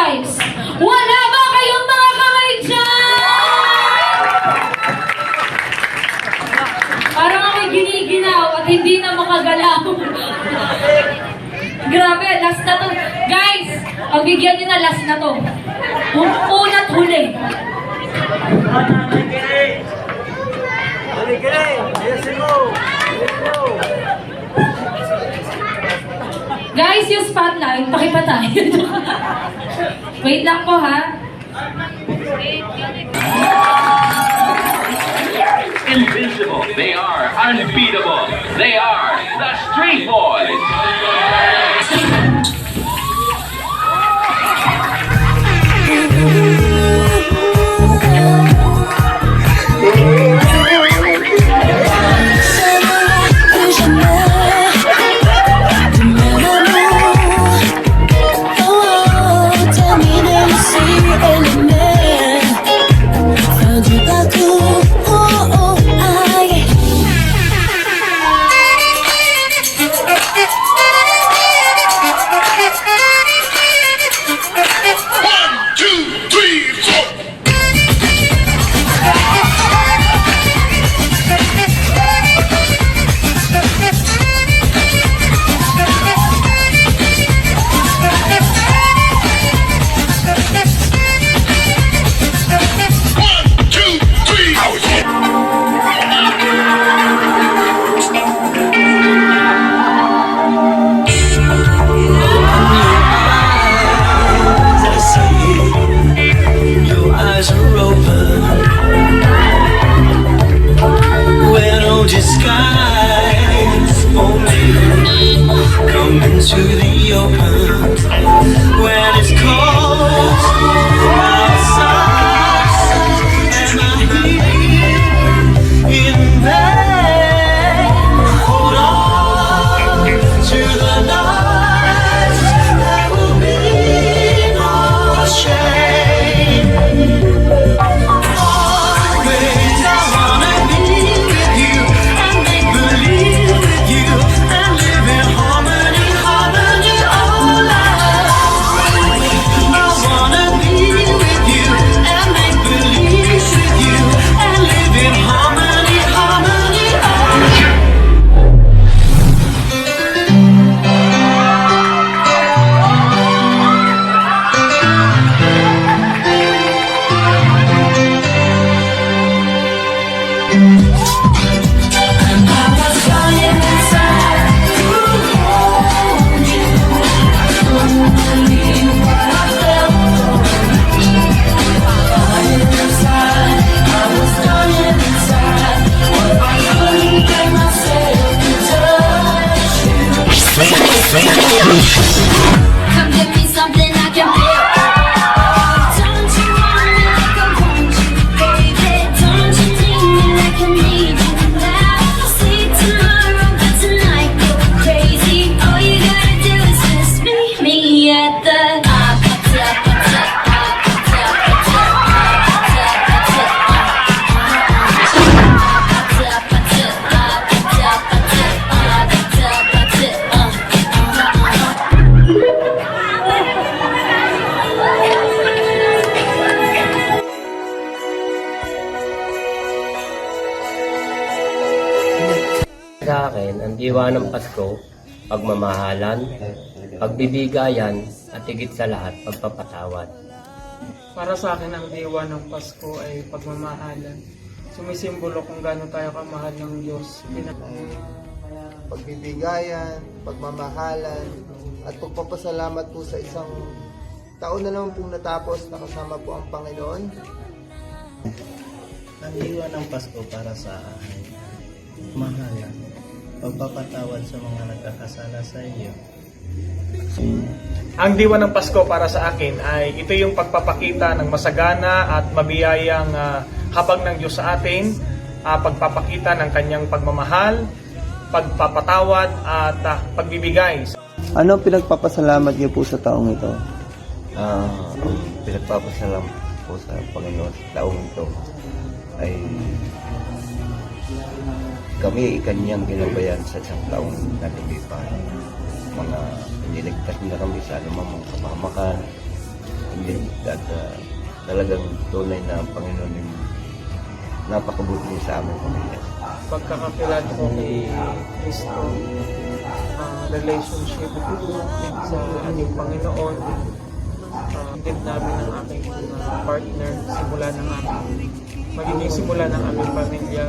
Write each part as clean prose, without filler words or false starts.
guys? Wala ba kayong mga kamay dyan? Parang ako'y giniginaw at hindi na makagalaw. Grabe, last na to. Guys, pagbigyan nyo na last na to. Una't huli. Guys, yung spotlight, pakipatay. Wait lang po, ha? Invincible. They are unbeatable. They are the Street Boys. To the open when it's cold outside, and I hear in vain. Hold on to the night, there will be no shame. Always I wanna be with you and make believe with you and live in harmony. Come give me something I can feel. Don't you want me like I want you, baby? Don't you need me like I need you now? See tomorrow, but tonight go crazy. All you gotta do is just meet me at the Sa akin, ang diwa ng Pasko, pagmamahalan, pagbibigayan, at higit sa lahat, pagpapatawad. Para sa akin, ang diwa ng Pasko ay pagmamahalan. Sumisimbolo kung gaano tayo kamahal ng Diyos. Pagbibigayan, pagmamahalan, at pagpapasalamat po sa isang taon na naman pong natapos na kasama po ang Panginoon. Ang diwa ng Pasko para sa akin, mahalan, pagpapatawad sa mga nagkakasala sa iyo. Ang diwa ng Pasko para sa akin ay ito yung pagpapakita ng masagana at mabiyayang habag ng Diyos sa atin, pagpapakita ng kanyang pagmamahal, pagpapatawad at pagbibigay. Ano ang pinagpapasalamat niyo po sa taong ito? Pinagpapasalamat po sa Panginoon sa taong ito ay kami ikanyang ginabayan sa isang taong nalilipan. Mga iniligtas na kami sa anumang mga kapahamakan, din at talagang tunay na ang Panginoon yung napakabuti niya sa aming pamilya. Pagkakakilala ko kay Kristo, relationship sa ating Panginoon, hindi namin ang aking partner, magiging simula ng aming pamilya.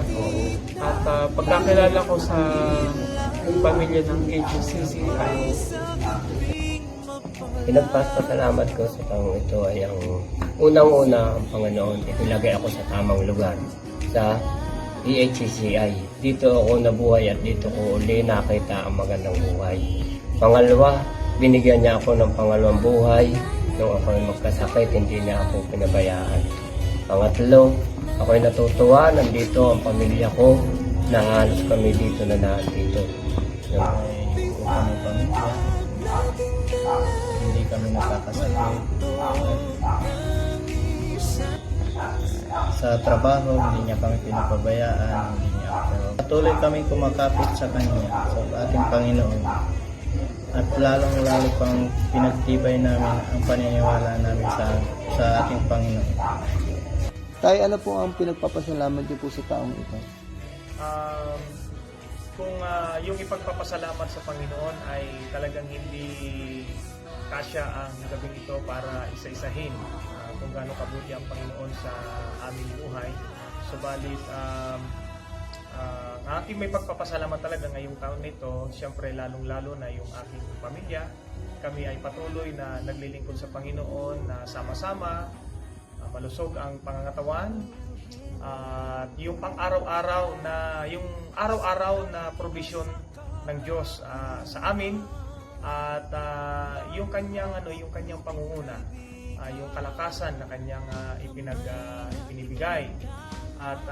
At pagkakilala ko sa pamilya ng AGCC ay Pinagpapasalamat ko sa taong ito ay ang unang-una ang Panginoon. Ilagay ako sa tamang lugar sa EHCCI. Dito ako nabuhay at dito ko uli nakita ang magandang buhay. Pangalawa, binigyan niya ako ng pangalawang buhay. Nung ako ay magkasakit, hindi niya ako pinabayaan. Pangatlo, ako ay natutuwa. Nandito ang pamilya ko na halos kami dito na nandito. May upang ng pamilya. Hindi kami nakakasakit. Sa trabaho, hindi niya kami pinapabayaan. Hindi niya pero patuloy kami kumakapit sa Kanya, sa ating Panginoon. At lalong-lalo pang pinagtibay namin ang paniniwala namin sa ating Panginoon. Tay, ano po ang pinagpapasalamat niyo po sa taong ito? Kung yung ipagpapasalamat sa Panginoon ay talagang hindi kasya ang gabing ito para isa-isahin kung gaano kabuti ang Panginoon sa aming buhay. Subalit, aking may pagpapasalamat talaga ngayong taon nito, siyempre lalong-lalo na yung aking pamilya. Kami ay patuloy na naglilingkod sa Panginoon na sama-sama, malusog ang pangangatawan, at yung pang-araw-araw na provision ng Diyos sa amin, at yung kanyang pangunguna, yung kalakasan na kanyang ipinibigay. At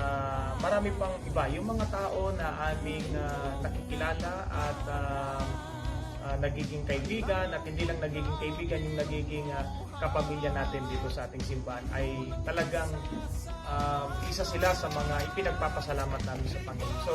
marami pang iba, yung mga tao na aming nakikilala at nagiging kaibigan, at hindi lang nagiging kaibigan, yung nagiging kapamilya natin dito sa ating simbahan ay talagang isa sila sa mga ipinagpapasalamat namin sa Panginoon. So,